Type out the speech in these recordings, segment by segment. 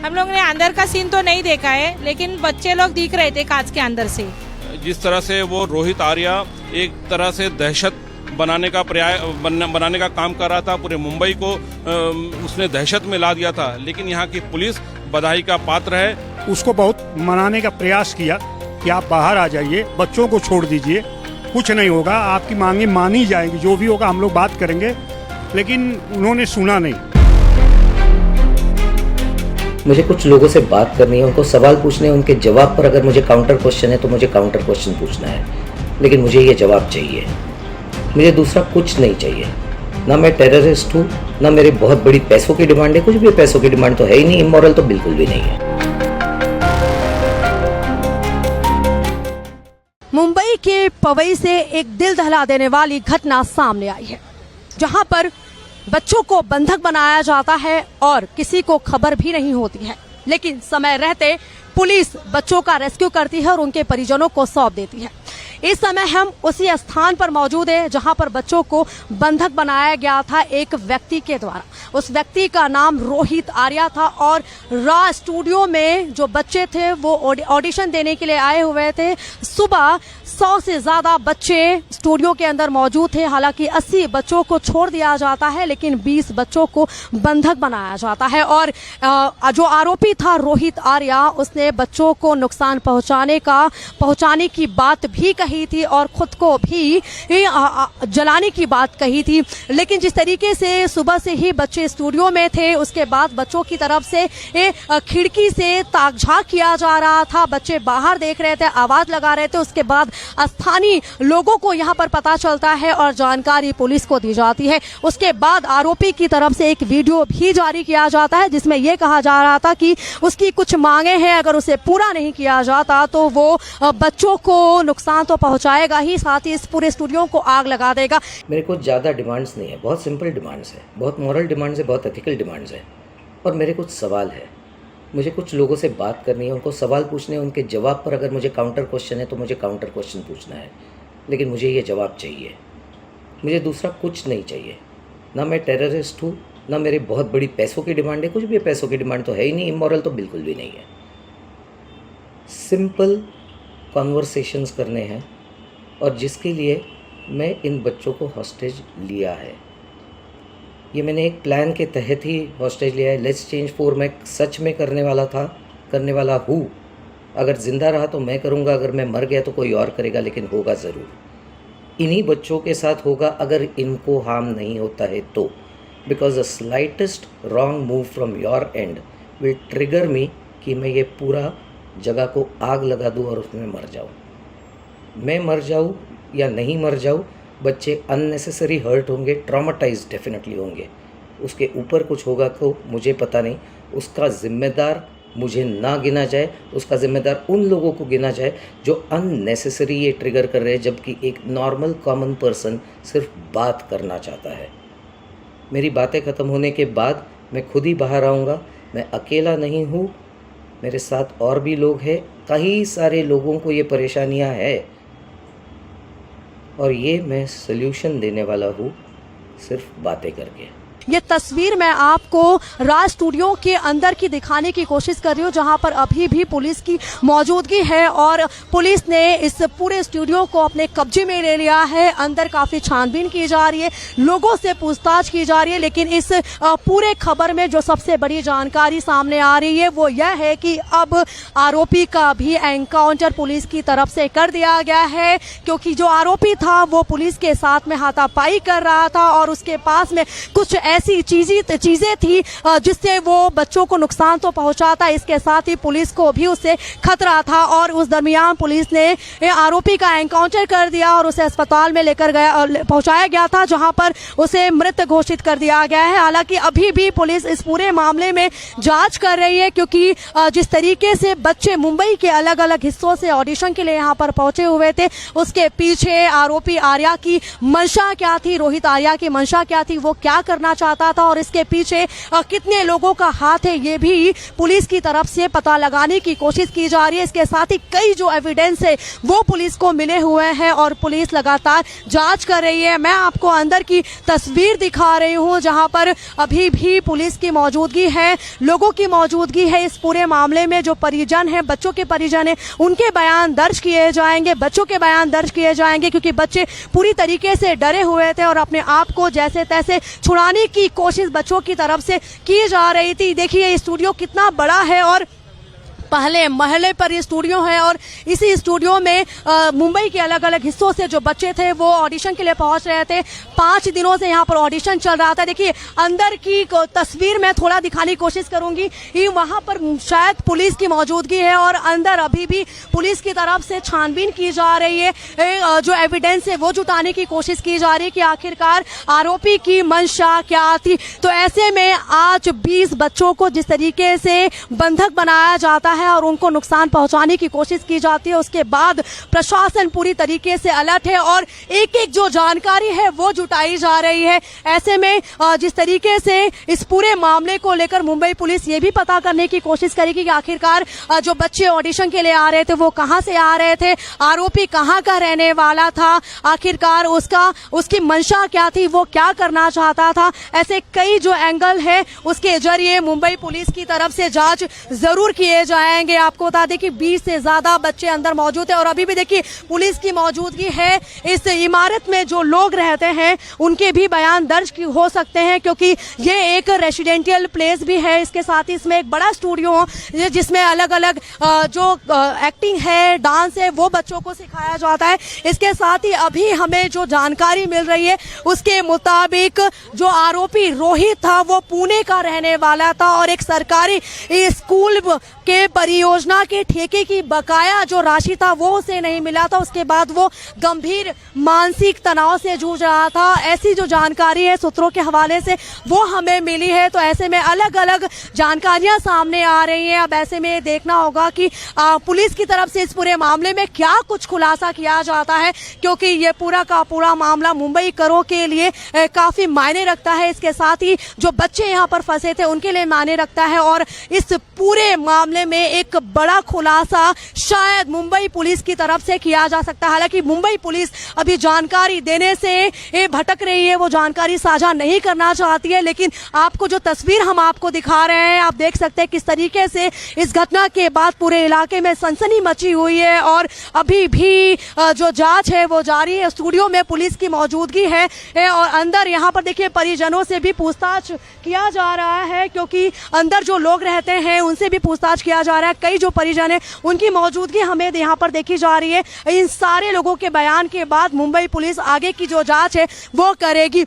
हम लोग ने अंदर का सीन तो नहीं देखा है, लेकिन बच्चे लोग दिख रहे थे कांच के अंदर से। जिस तरह से वो रोहित आर्या एक तरह से दहशत बनाने का काम कर रहा था, पूरे मुंबई को उसने दहशत में ला दिया था, लेकिन यहाँ की पुलिस बधाई का पात्र है। उसको बहुत मनाने का प्रयास किया कि आप बाहर आ जाइए, बच्चों को छोड़ दीजिए, कुछ नहीं होगा, आपकी मांगे मानी जाएंगी, जो भी होगा हम लोग बात करेंगे, लेकिन उन्होंने सुना नहीं। मुझे कुछ लोगों से बात करनी है, उनको सवाल पूछने हैं, उनके जवाब पर अगर मुझे काउंटर क्वेश्चन है तो मुझे काउंटर क्वेश्चन पूछना है, लेकिन मुझे ये जवाब चाहिए। मुझे दूसरा कुछ नहीं चाहिए। ना मैं टेररिस्ट हूँ, ना मेरे बहुत बड़ी पैसों की डिमांड है, कुछ भी पैसों की डिमांड तो है ही नहीं, इमोरल तो बिल्कुल भी नहीं है। मुंबई के पवई से एक दिल दहला देने वाली घटना सामने आई है, जहां पर बच्चों को बंधक बनाया जाता है और किसी को खबर भी नहीं होती है, लेकिन समय रहते पुलिस बच्चों का रेस्क्यू करती है और उनके परिजनों को सौंप देती है। इस समय हम उसी स्थान पर मौजूद हैं जहां पर बच्चों को बंधक बनाया गया था एक व्यक्ति के द्वारा। उस व्यक्ति का नाम रोहित आर्या था और राज स्टूडियो में जो बच्चे थे वो ऑडिशन देने के लिए आए हुए थे। सुबह 100 से ज्यादा बच्चे स्टूडियो के अंदर मौजूद थे। हालांकि 80 बच्चों को छोड़ दिया जाता है, लेकिन 20 बच्चों को बंधक बनाया जाता है। और जो आरोपी था रोहित आर्या, उसने बच्चों को नुकसान पहुंचाने की बात भी कही थी और खुद को भी जलाने की बात कही थी। लेकिन जिस तरीके से सुबह से ही बच्चे स्टूडियो में थे, उसके बाद बच्चों की तरफ से खिड़की से ताक-झांक किया जा रहा था, बच्चे बाहर देख रहे थे, आवाज लगा रहे थे। उसके बाद स्थानीय लोगों को यहां पर पता चलता है और जानकारी पुलिस को दी जाती है। उसके बाद आरोपी की तरफ से एक वीडियो भी जारी किया जाता है, जिसमें यह कहा जा रहा था कि उसकी कुछ मांगे हैं, अगर उसे पूरा नहीं किया जाता तो वो बच्चों को नुकसान तो पहुंचाएगा ही, साथ ही इस पूरे स्टूडियो को आग लगा देगा। मेरे को ज़्यादा डिमांड्स नहीं है, बहुत सिंपल डिमांड्स है, बहुत मॉरल डिमांड्स है, बहुत एथिकल डिमांड्स है। और मेरे कुछ सवाल है, मुझे कुछ लोगों से बात करनी है, उनको सवाल पूछने हैं, उनके जवाब पर अगर मुझे काउंटर क्वेश्चन है तो मुझे काउंटर क्वेश्चन पूछना है, लेकिन मुझे ये जवाब चाहिए। मुझे दूसरा कुछ नहीं चाहिए। ना मैं टेररिस्ट हूँ, ना मेरे बहुत बड़ी पैसों की डिमांड है, कुछ भी पैसों की डिमांड तो है ही नहीं, इमोरल तो बिल्कुल भी नहीं है। सिंपल कॉन्वर्सेशंस करने हैं और जिसके लिए मैं इन बच्चों को हॉस्टेज लिया है। ये मैंने एक प्लान के तहत ही हॉस्टेज लिया है। लेट्स चेंज 4 मैं सच में करने वाला हूँ। अगर ज़िंदा रहा तो मैं करूँगा, अगर मैं मर गया तो कोई और करेगा, लेकिन होगा ज़रूर। इन्हीं बच्चों के साथ होगा अगर इनको हार्म नहीं होता है तो, because the slightest wrong move from your end will trigger me कि मैं ये पूरा जगह को आग लगा दूँ और उसमें मर जाऊँ। मैं मर जाऊँ या नहीं मर जाऊँ, बच्चे अननेसेसरी हर्ट होंगे, ट्रॉमाटाइज डेफिनेटली होंगे। उसके ऊपर कुछ होगा तो मुझे पता नहीं, उसका ज़िम्मेदार मुझे ना गिना जाए, उसका ज़िम्मेदार उन लोगों को गिना जाए जो अननेसेसरी ये ट्रिगर कर रहे हैं, जबकि एक नॉर्मल कॉमन पर्सन सिर्फ बात करना चाहता है। मेरी बातें ख़त्म होने के बाद मैं खुद ही बाहर आऊँगा। मैं अकेला नहीं हूँ, मेरे साथ और भी लोग हैं, कई सारे लोगों को ये परेशानियाँ है और ये मैं सल्यूशन देने वाला हूँ सिर्फ बातें करके। ये तस्वीर मैं आपको राज स्टूडियो के अंदर की दिखाने की कोशिश कर रही हूँ, जहां पर अभी भी पुलिस की मौजूदगी है और पुलिस ने इस पूरे स्टूडियो को अपने कब्जे में ले लिया है। अंदर काफी छानबीन की जा रही है, लोगों से पूछताछ की जा रही है, लेकिन इस पूरे खबर में जो सबसे बड़ी जानकारी सामने आ रही है वो यह है कि अब आरोपी का भी एनकाउंटर पुलिस की तरफ से कर दिया गया है, क्योंकि जो आरोपी था वो पुलिस के साथ में हाथापाई कर रहा था और उसके पास में कुछ ऐसी चीजें थी जिससे वो बच्चों को नुकसान तो पहुंचाता, इसके साथ ही पुलिस को भी उससे खतरा था। और उस दरमियान पुलिस ने आरोपी का एनकाउंटर कर दिया और उसे अस्पताल में पहुंचाया गया था, जहां पर उसे मृत घोषित कर दिया गया है। हालांकि अभी भी पुलिस इस पूरे मामले में जांच कर रही है, क्योंकि जिस तरीके से बच्चे मुंबई के अलग अलग हिस्सों से ऑडिशन के लिए यहाँ पर पहुंचे हुए थे, उसके पीछे आरोपी आर्या की मंशा क्या थी, रोहित आर्या की मंशा क्या थी, वो क्या करना चाहता था और इसके पीछे कितने लोगों का हाथ है ये भी पुलिस की तरफ से पता लगाने की कोशिश की जा रही है। इसके साथ ही कई जो एविडेंस है वो पुलिस को मिले हुए हैं और पुलिस लगातार जांच कर रही है। मैं आपको अंदर की तस्वीर दिखा रही हूं जहां पर अभी भी पुलिस की मौजूदगी है, लोगों की मौजूदगी है। इस पूरे मामले में जो परिजन है, बच्चों के परिजन है, उनके बयान दर्ज किए जाएंगे, बच्चों के बयान दर्ज किए जाएंगे क्योंकि बच्चे पूरी तरीके से डरे हुए थे और अपने आप को जैसे तैसे छुड़ाने की कोशिश बच्चों की तरफ से की जा रही थी। देखिए ये स्टूडियो कितना बड़ा है और पहले महले पर ये स्टूडियो है और इसी स्टूडियो में मुंबई के अलग अलग हिस्सों से जो बच्चे थे वो ऑडिशन के लिए पहुंच रहे थे। 5 दिनों से यहाँ पर ऑडिशन चल रहा था। देखिए अंदर की तस्वीर मैं थोड़ा दिखाने की कोशिश करूंगी। ये वहां पर शायद पुलिस की मौजूदगी है और अंदर अभी भी पुलिस की तरफ से छानबीन की जा रही है। जो एविडेंस है वो जुटाने की कोशिश की जा रही है कि आखिरकार आरोपी की मंशा क्या थी। तो ऐसे में आज 20 बच्चों को जिस तरीके से बंधक बनाया जाता है और उनको नुकसान पहुंचाने की कोशिश की जाती है, उसके बाद प्रशासन पूरी तरीके से अलर्ट है और एक एक जो जानकारी है वो जुटाई जा रही है। ऐसे में जिस तरीके से इस पूरे मामले को लेकर मुंबई पुलिस ये भी पता करने की कोशिश करेगी कि आखिरकार जो बच्चे ऑडिशन के लिए आ रहे थे वो कहां से आ रहे थे, आरोपी कहां का रहने वाला था, आखिरकार उसकी मंशा क्या थी, वो क्या करना चाहता था। ऐसे कई जो एंगल है उसके जरिए मुंबई पुलिस की तरफ से जांच जरूर किए जाएंगे। आपको बता दें कि 20 से ज्यादा बच्चे अंदर मौजूद है और अभी भी देखिए पुलिस की मौजूदगी है। इस इमारत में जो लोग रहते हैं उनके भी बयान दर्ज हो सकते हैं क्योंकि ये एक रेसिडेंशियल प्लेस भी है। इसके साथ ही इसमें एक बड़ा स्टूडियो जिसमें अलग अलग जो एक्टिंग है, डांस है, वो बच्चों को सिखाया जाता है। इसके साथ ही अभी हमें जो जानकारी मिल रही है उसके मुताबिक जो आरोपी रोहित था वो पुणे का रहने वाला था और एक सरकारी स्कूल के परियोजना के ठेके की बकाया जो राशि था वो उसे नहीं मिला था। उसके बाद वो गंभीर मानसिक तनाव से जूझ रहा था। ऐसी जो जानकारी है सूत्रों के हवाले से वो हमें मिली है। तो ऐसे में अलग अलग जानकारियां सामने आ रही हैं। अब ऐसे में देखना होगा कि पुलिस की तरफ से इस पूरे मामले में क्या कुछ खुलासा किया जाता है क्योंकि ये पूरा का पूरा मामला मुंबई करों के लिए काफी मायने रखता है। इसके साथ ही जो बच्चे यहाँ पर फंसे थे उनके लिए मायने रखता है और इस पूरे मामले में एक बड़ा खुलासा शायद मुंबई पुलिस की तरफ से किया जा सकता है। हालांकि मुंबई पुलिस अभी जानकारी देने से भटक रही है, वो जानकारी साझा नहीं करना चाहती है। लेकिन आपको जो तस्वीर हम आपको दिखा रहे हैं, आप देख सकते हैं किस तरीके से इस घटना के बाद पूरे इलाके में सनसनी मची हुई है और अभी भी जो जांच है वो जारी है। स्टूडियो में पुलिस की मौजूदगी है और अंदर यहाँ पर देखिए परिजनों से भी पूछताछ किया जा रहा है क्योंकि अंदर जो लोग रहते हैं उनसे भी पूछताछ किया जा रहा है। कई जो परिजन है उनकी मौजूदगी हमें यहाँ पर देखी जा रही है। इन सारे लोगों के बयान के बाद मुंबई पुलिस आगे की जो जांच है वो करेगी।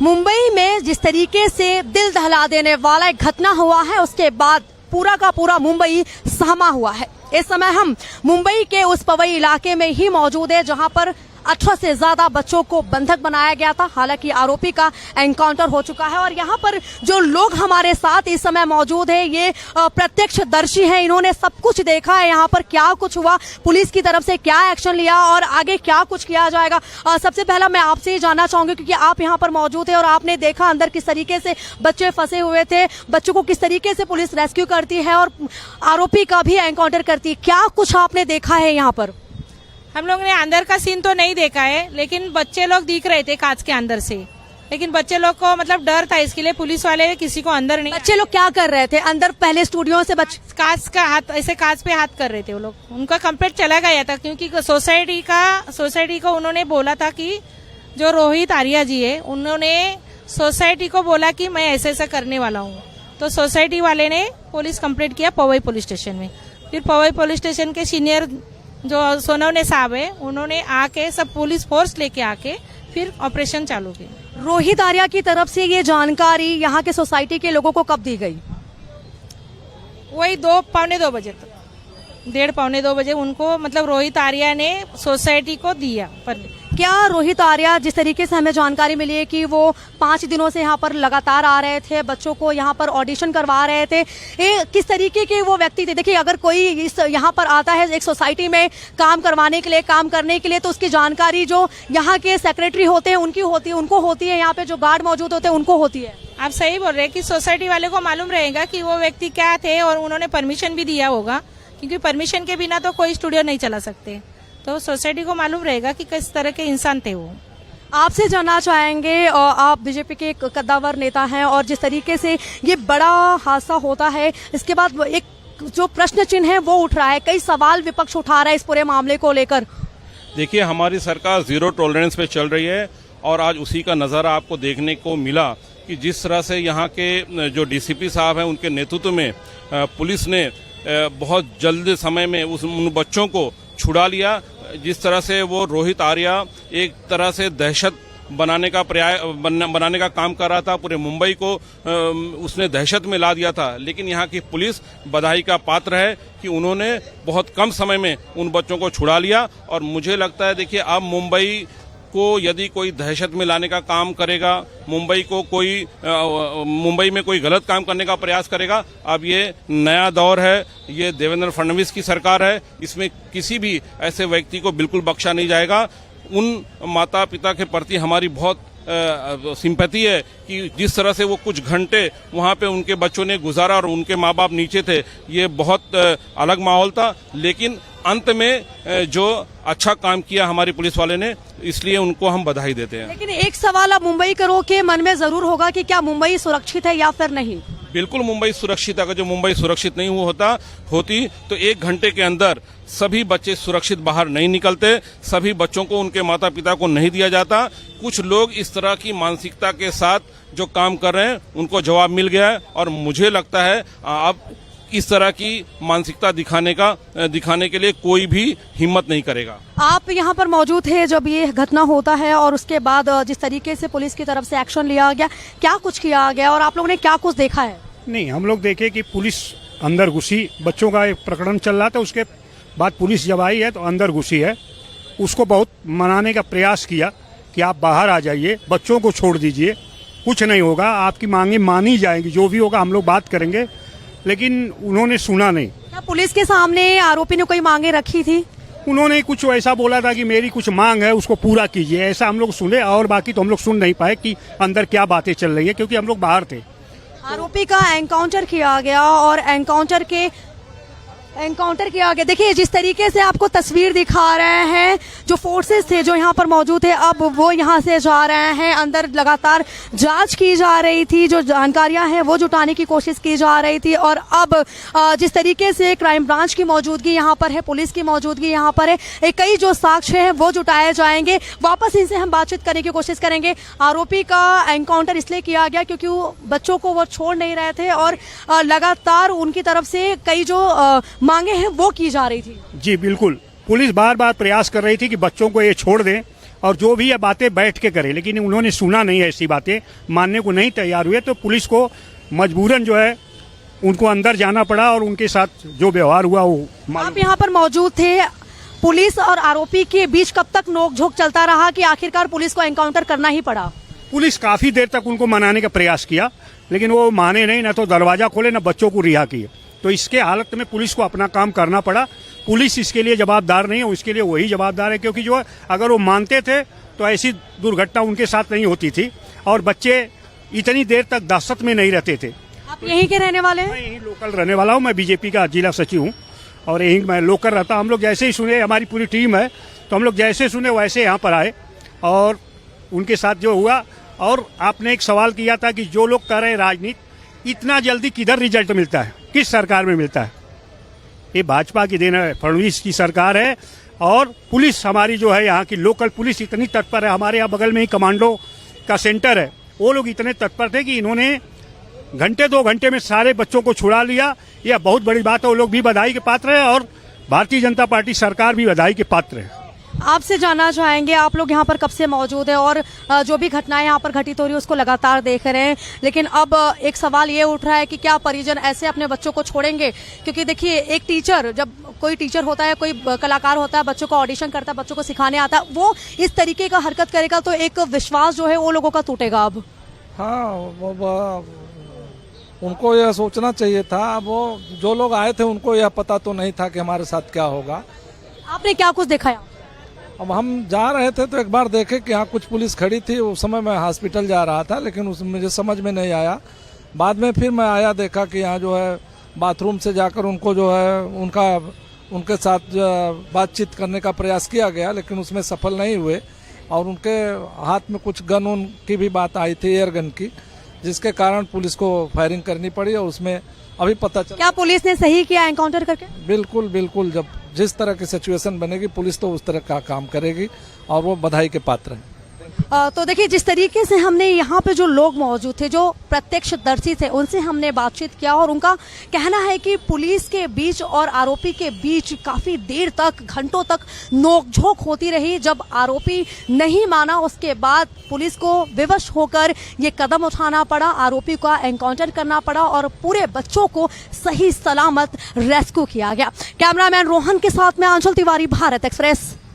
मुंबई में जिस तरीके से दिल दहला देने वाला एक घटना हुआ है उसके बाद पूरा का पूरा मुंबई सहमा हुआ है। इस समय हम मुंबई के उस पवई इलाके में ही मौजूद है जहां पर 18 से ज्यादा बच्चों को बंधक बनाया गया था। हालांकि आरोपी का एनकाउंटर हो चुका है और यहाँ पर जो लोग हमारे साथ इस समय मौजूद है ये प्रत्यक्षदर्शी हैं। इन्होंने सब कुछ देखा है, यहाँ पर क्या कुछ हुआ, पुलिस की तरफ से क्या एक्शन लिया और आगे क्या कुछ किया जाएगा। सबसे पहला मैं आपसे ही जानना चाहूंगी क्योंकि आप यहाँ पर मौजूद है और आपने देखा अंदर किस तरीके से बच्चे फंसे हुए थे, बच्चों को किस तरीके से पुलिस रेस्क्यू करती है और आरोपी का भी एनकाउंटर करती है। क्या कुछ आपने देखा है यहाँ पर? हम लोग ने अंदर का सीन तो नहीं देखा है लेकिन बच्चे लोग दिख रहे थे कांच के अंदर से। लेकिन बच्चे लोग को मतलब डर था, इसके लिए पुलिस वाले किसी को अंदर नहीं। बच्चे लोग क्या कर रहे थे अंदर? पहले स्टूडियो से कांच का हाथ ऐसे कांच पे हाथ कर रहे थे वो लोग। उनका कंप्लेंट चला गया था क्योंकि सोसाइटी को उन्होंने बोला था कि जो रोहित आर्या जी है उन्होंने सोसाइटी को बोला कि मैं ऐसे ऐसा करने वाला हूँ। तो सोसाइटी वाले ने पुलिस कंप्लेंट किया पवई पुलिस स्टेशन में। फिर पवई पुलिस स्टेशन के सीनियर जो सोनवने साहब है उन्होंने आके सब पुलिस फोर्स लेके आके फिर ऑपरेशन चालू किया। रोहित आर्या की तरफ से ये जानकारी यहाँ के सोसाइटी के लोगों को कब दी गई? वही 2-2:15 बजे तक, 1:30-2 बजे उनको मतलब रोहित आर्या ने सोसाइटी को दिया। पर क्या रोहित आर्या, जिस तरीके से हमें जानकारी मिली है कि वो 5 दिनों से यहाँ पर लगातार आ रहे थे, बच्चों को यहाँ पर ऑडिशन करवा रहे थे, ये किस तरीके के वो व्यक्ति थे? देखिए, अगर कोई इस यहाँ पर आता है एक सोसाइटी में काम करवाने के लिए, काम करने के लिए, तो उसकी जानकारी जो यहाँ के सेक्रेटरी होते हैं उनकी होती है, उनको होती है, यहाँ पे जो गार्ड मौजूद होते हैं उनको होती है। आप सही बोल रहे हैं कि सोसाइटी वाले को मालूम रहेगा कि वो व्यक्ति क्या थे और उन्होंने परमिशन भी दिया होगा, क्योंकि परमिशन के बिना तो कोई स्टूडियो नहीं चला सकते। तो सोसाइटी को मालूम रहेगा कि किस तरह के इंसान थे वो। आपसे जानना चाहेंगे, आप बीजेपी के एक कद्दावर नेता हैं और जिस तरीके से ये बड़ा हादसा होता है, इसके बाद एक जो प्रश्न चिन्ह है वो उठ रहा है, कई सवाल विपक्ष उठा रहा है इस पूरे मामले को लेकर। देखिए, हमारी सरकार जीरो टॉलरेंस पे चल रही है और आज उसी का नज़ारा आपको देखने को मिला कि जिस तरह से यहाँ के जो डीसीपी साहब हैं उनके नेतृत्व में पुलिस ने बहुत जल्द समय में उन बच्चों को छुड़ा लिया। जिस तरह से वो रोहित आर्या एक तरह से दहशत बनाने का काम कर रहा था, पूरे मुंबई को उसने दहशत में ला दिया था। लेकिन यहाँ की पुलिस बधाई का पात्र है कि उन्होंने बहुत कम समय में उन बच्चों को छुड़ा लिया। और मुझे लगता है, देखिए, अब मुंबई को यदि कोई दहशत में लाने का काम करेगा, मुंबई में कोई गलत काम करने का प्रयास करेगा, अब ये नया दौर है, ये देवेंद्र फडणवीस की सरकार है, इसमें किसी भी ऐसे व्यक्ति को बिल्कुल बख्शा नहीं जाएगा। उन माता पिता के प्रति हमारी बहुत सिंपैथी है कि जिस तरह से वो कुछ घंटे वहाँ पे उनके बच्चों ने गुजारा और उनके माँ बाप नीचे थे, ये बहुत अलग माहौल था। लेकिन अंत में जो अच्छा काम किया हमारी पुलिस वाले ने, इसलिए उनको हम बधाई देते हैं। लेकिन एक सवाल अब मुंबई करो के मन में जरूर होगा कि क्या मुंबई सुरक्षित है या फिर नहीं? बिल्कुल मुंबई सुरक्षित है। अगर जो मुंबई सुरक्षित नहीं होती तो 1 घंटे के अंदर सभी बच्चे सुरक्षित बाहर नहीं निकलते, सभी बच्चों को उनके माता पिता को नहीं दिया जाता। कुछ लोग इस तरह की मानसिकता के साथ जो काम कर रहे हैं उनको जवाब मिल गया है और मुझे लगता है अब इस तरह की मानसिकता दिखाने के लिए कोई भी हिम्मत नहीं करेगा। आप यहाँ पर मौजूद थे जब ये घटना होता है और उसके बाद जिस तरीके से पुलिस की तरफ से एक्शन लिया गया, क्या कुछ किया गया और आप लोगों ने क्या कुछ देखा है? नहीं, हम लोग देखे कि पुलिस अंदर घुसी, बच्चों का एक प्रकरण चल रहा था, उसके बाद पुलिस जब आई है तो अंदर घुसी है, उसको बहुत मनाने का प्रयास किया कि आप बाहर आ जाइए, बच्चों को छोड़ दीजिए, कुछ नहीं होगा, आपकी मांगे मानी जाएंगी, जो भी होगा हम लोग बात करेंगे। लेकिन उन्होंने सुना नहीं। क्या पुलिस के सामने आरोपी ने कोई मांगे रखी थी? उन्होंने कुछ ऐसा बोला था कि मेरी कुछ मांग है, उसको पूरा कीजिए, ऐसा हम लोग सुने। और बाकी तो हम लोग सुन नहीं पाए कि अंदर क्या बातें चल रही है, क्योंकि हम लोग बाहर थे। आरोपी का एनकाउंटर किया गया और एनकाउंटर किया गया। देखिए, जिस तरीके से आपको तस्वीर दिखा रहे हैं, जो फोर्सेस थे जो यहाँ पर मौजूद थे, अब वो यहाँ से जा रहे हैं। अंदर लगातार जांच की जा रही थी, जो जानकारियां हैं वो जुटाने की कोशिश की जा रही थी। और अब जिस तरीके से क्राइम ब्रांच की मौजूदगी यहाँ पर है, पुलिस की मौजूदगी यहाँ पर है, कई जो साक्ष्य हैं वो जुटाए जाएंगे। वापस इनसे हम बातचीत करने की कोशिश करेंगे। आरोपी का एनकाउंटर इसलिए किया गया क्योंकि वो बच्चों को वो छोड़ नहीं रहे थे और लगातार उनकी तरफ से कई जो मांगे हैं वो की जा रही थी। जी बिल्कुल, पुलिस बार बार प्रयास कर रही थी कि बच्चों को ये छोड़ दें और जो भी ये बातें बैठ के करें, लेकिन उन्होंने सुना नहीं, ऐसी बातें मानने को नहीं तैयार हुए। तो पुलिस को मजबूरन जो है उनको अंदर जाना पड़ा और उनके साथ जो व्यवहार हुआ वो। आप यहाँ पर मौजूद थे, पुलिस और आरोपी के बीच कब तक नोकझोंक चलता रहा कि आखिरकार पुलिस को एनकाउंटर करना ही पड़ा? पुलिस काफी देर तक उनको मनाने का प्रयास किया, लेकिन वो माने नहीं, ना तो दरवाजा खोले, ना बच्चों को रिहा किए। तो इसके हालत में पुलिस को अपना काम करना पड़ा। पुलिस इसके लिए जवाबदार नहीं है, इसके लिए वही जवाबदार है, क्योंकि जो अगर वो मानते थे तो ऐसी दुर्घटना उनके साथ नहीं होती थी और बच्चे इतनी देर तक दहशत में नहीं रहते थे। आप यहीं के रहने वाले हैं? मैं यहीं लोकल रहने वाला हूँ, मैं बीजेपी का जिला सचिव हूँ और यहीं मैं लोकल रहता हूँ। हम लोग जैसे ही सुने, हमारी पूरी टीम है, तो हम लोग जैसे सुने वैसे यहाँ पर आए और उनके साथ जो हुआ। और आपने एक सवाल किया था कि जो लोग कर रहे राजनीति, इतना जल्दी किधर रिजल्ट मिलता है, किस सरकार में मिलता है? ये भाजपा की देन है, फडणवीस की सरकार है। और पुलिस हमारी जो है, यहाँ की लोकल पुलिस इतनी तत्पर है। हमारे यहाँ बगल में ही कमांडो का सेंटर है, वो लोग इतने तत्पर थे कि इन्होंने घंटे 2 घंटे में सारे बच्चों को छुड़ा लिया। यह बहुत बड़ी बात है, वो लोग भी बधाई के पात्र है और भारतीय जनता पार्टी सरकार भी बधाई के पात्र है। आपसे जानना चाहेंगे, आप लोग यहाँ पर कब से मौजूद है और जो भी घटनाएं यहाँ पर घटित हो रही है उसको लगातार देख रहे हैं, लेकिन अब एक सवाल ये उठ रहा है कि क्या परिजन ऐसे अपने बच्चों को छोड़ेंगे? क्योंकि देखिए, एक टीचर जब कोई टीचर होता है, कोई कलाकार होता है, बच्चों को ऑडिशन करता है, बच्चों को सिखाने आता है, वो इस तरीके का हरकत करेगा तो एक विश्वास जो है वो लोगों का टूटेगा। अब हाँ, उनको यह सोचना चाहिए था। वो जो लोग आए थे उनको यह पता तो नहीं था कि हमारे साथ क्या होगा। आपने क्या कुछ देखा यहाँ? अब हम जा रहे थे तो एक बार देखे कि यहाँ कुछ पुलिस खड़ी थी। उस समय मैं हॉस्पिटल जा रहा था, लेकिन उस मुझे समझ में नहीं आया। बाद में फिर मैं आया, देखा कि यहाँ जो है बाथरूम से जाकर उनको जो है उनके साथ बातचीत करने का प्रयास किया गया, लेकिन उसमें सफल नहीं हुए। और उनके हाथ में कुछ गन उन की भी बात आई थी, एयर गन की, जिसके कारण पुलिस को फायरिंग करनी पड़ी। और उसमें अभी पता चला। क्या पुलिस ने सही किया एनकाउंटर करके? बिल्कुल बिल्कुल, जब जिस तरह की सिचुएशन बनेगी पुलिस तो उस तरह का काम करेगी और वो बधाई के पात्र हैं। तो देखिए, जिस तरीके से हमने यहाँ पे जो लोग मौजूद थे, जो प्रत्यक्षदर्शी थे, उनसे हमने बातचीत किया और उनका कहना है कि पुलिस के बीच और आरोपी के बीच काफी देर तक, घंटों तक नोकझोंक होती रही। जब आरोपी नहीं माना, उसके बाद पुलिस को विवश होकर ये कदम उठाना पड़ा, आरोपी का एनकाउंटर करना पड़ा और पूरे बच्चों को सही सलामत रेस्क्यू किया गया। कैमरामैन रोहन के साथ में आंचल तिवारी, भारत एक्सप्रेस।